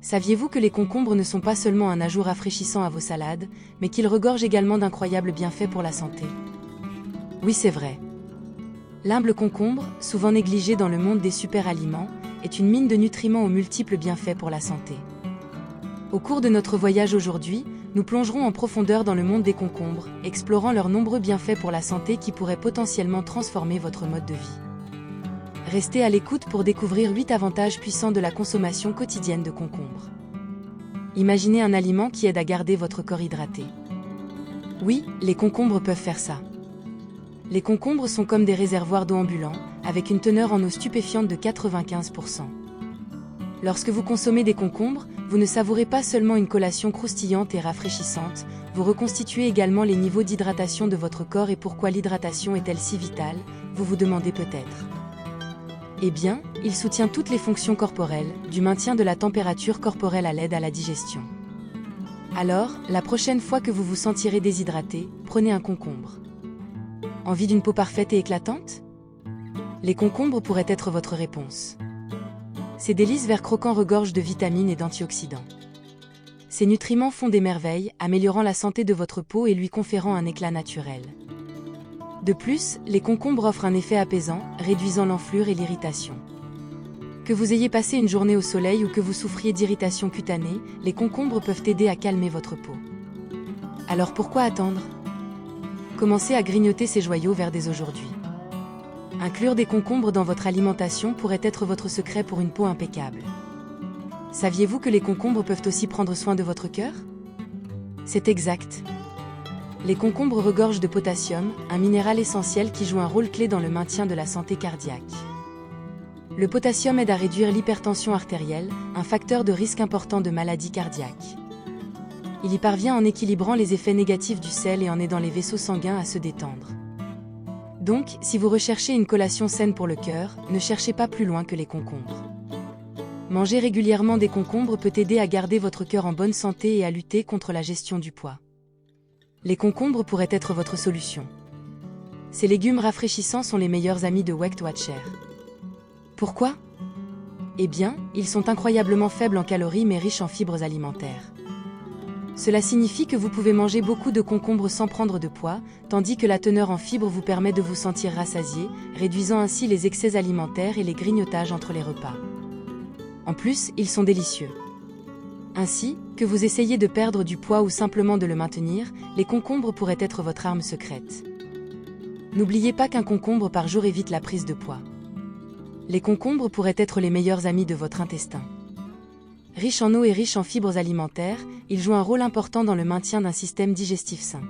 Saviez-vous que les concombres ne sont pas seulement un ajout rafraîchissant à vos salades, mais qu'ils regorgent également d'incroyables bienfaits pour la santé? Oui, c'est vrai. L'humble concombre, souvent négligé dans le monde des super-aliments, est une mine de nutriments aux multiples bienfaits pour la santé. Au cours de notre voyage aujourd'hui, nous plongerons en profondeur dans le monde des concombres, explorant leurs nombreux bienfaits pour la santé qui pourraient potentiellement transformer votre mode de vie. Restez à l'écoute pour découvrir 8 avantages puissants de la consommation quotidienne de concombres. Imaginez un aliment qui aide à garder votre corps hydraté. Oui, les concombres peuvent faire ça. Les concombres sont comme des réservoirs d'eau ambulants, avec une teneur en eau stupéfiante de 95%. Lorsque vous consommez des concombres, vous ne savourez pas seulement une collation croustillante et rafraîchissante, vous reconstituez également les niveaux d'hydratation de votre corps. Et pourquoi l'hydratation est-elle si vitale, vous vous demandez peut-être. Eh bien, il soutient toutes les fonctions corporelles, du maintien de la température corporelle à l'aide à la digestion. Alors, la prochaine fois que vous vous sentirez déshydraté, prenez un concombre. Envie d'une peau parfaite et éclatante? Les concombres pourraient être votre réponse. Ces délices verts croquants regorgent de vitamines et d'antioxydants. Ces nutriments font des merveilles, améliorant la santé de votre peau et lui conférant un éclat naturel. De plus, les concombres offrent un effet apaisant, réduisant l'enflure et l'irritation. Que vous ayez passé une journée au soleil ou que vous souffriez d'irritation cutanée, les concombres peuvent aider à calmer votre peau. Alors pourquoi attendre? Commencez à grignoter ces joyaux verts dès aujourd'hui. Inclure des concombres dans votre alimentation pourrait être votre secret pour une peau impeccable. Saviez-vous que les concombres peuvent aussi prendre soin de votre cœur? C'est exact. Les concombres regorgent de potassium, un minéral essentiel qui joue un rôle clé dans le maintien de la santé cardiaque. Le potassium aide à réduire l'hypertension artérielle, un facteur de risque important de maladies cardiaques. Il y parvient en équilibrant les effets négatifs du sel et en aidant les vaisseaux sanguins à se détendre. Donc, si vous recherchez une collation saine pour le cœur, ne cherchez pas plus loin que les concombres. Manger régulièrement des concombres peut aider à garder votre cœur en bonne santé et à lutter contre la gestion du poids. Les concombres pourraient être votre solution. Ces légumes rafraîchissants sont les meilleurs amis de Weight Watcher. Pourquoi? Eh bien, ils sont incroyablement faibles en calories mais riches en fibres alimentaires. Cela signifie que vous pouvez manger beaucoup de concombres sans prendre de poids, tandis que la teneur en fibres vous permet de vous sentir rassasié, réduisant ainsi les excès alimentaires et les grignotages entre les repas. En plus, ils sont délicieux. Ainsi, que vous essayez de perdre du poids ou simplement de le maintenir, les concombres pourraient être votre arme secrète. N'oubliez pas qu'un concombre par jour évite la prise de poids. Les concombres pourraient être les meilleurs amis de votre intestin. Riches en eau et riches en fibres alimentaires, ils jouent un rôle important dans le maintien d'un système digestif sain.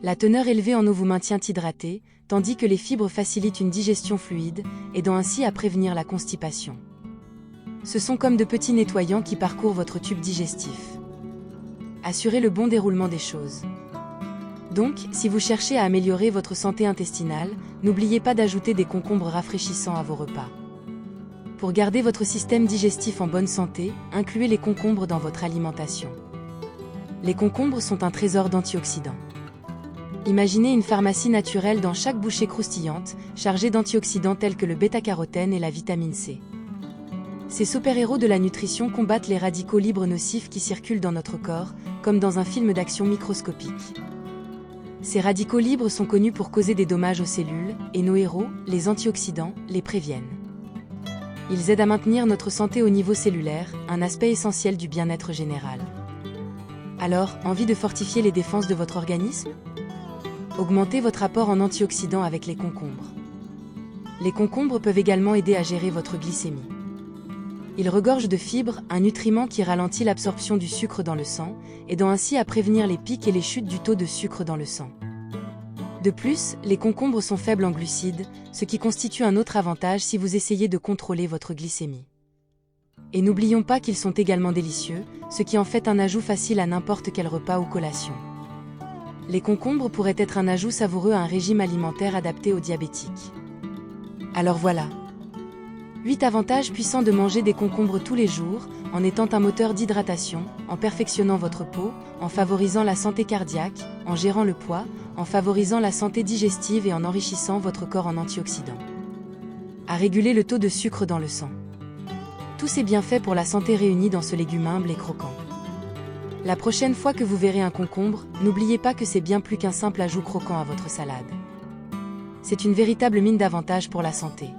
La teneur élevée en eau vous maintient hydraté, tandis que les fibres facilitent une digestion fluide, aidant ainsi à prévenir la constipation. Ce sont comme de petits nettoyants qui parcourent votre tube digestif. Assurez le bon déroulement des choses. Donc, si vous cherchez à améliorer votre santé intestinale, n'oubliez pas d'ajouter des concombres rafraîchissants à vos repas. Pour garder votre système digestif en bonne santé, incluez les concombres dans votre alimentation. Les concombres sont un trésor d'antioxydants. Imaginez une pharmacie naturelle dans chaque bouchée croustillante, chargée d'antioxydants tels que le bêta-carotène et la vitamine C. Ces super-héros de la nutrition combattent les radicaux libres nocifs qui circulent dans notre corps, comme dans un film d'action microscopique. Ces radicaux libres sont connus pour causer des dommages aux cellules, et nos héros, les antioxydants, les préviennent. Ils aident à maintenir notre santé au niveau cellulaire, un aspect essentiel du bien-être général. Alors, envie de fortifier les défenses de votre organisme? Augmentez votre apport en antioxydants avec les concombres. Les concombres peuvent également aider à gérer votre glycémie. Ils regorgent de fibres, un nutriment qui ralentit l'absorption du sucre dans le sang, aidant ainsi à prévenir les pics et les chutes du taux de sucre dans le sang. De plus, les concombres sont faibles en glucides, ce qui constitue un autre avantage si vous essayez de contrôler votre glycémie. Et n'oublions pas qu'ils sont également délicieux, ce qui en fait un ajout facile à n'importe quel repas ou collation. Les concombres pourraient être un ajout savoureux à un régime alimentaire adapté aux diabétiques. Alors voilà. 8 avantages puissants de manger des concombres tous les jours, en étant un moteur d'hydratation, en perfectionnant votre peau, en favorisant la santé cardiaque, en gérant le poids, en favorisant la santé digestive et en enrichissant votre corps en antioxydants. À réguler le taux de sucre dans le sang. Tous ces bienfaits pour la santé réunis dans ce légume humble et croquant. La prochaine fois que vous verrez un concombre, n'oubliez pas que c'est bien plus qu'un simple ajout croquant à votre salade. C'est une véritable mine d'avantages pour la santé.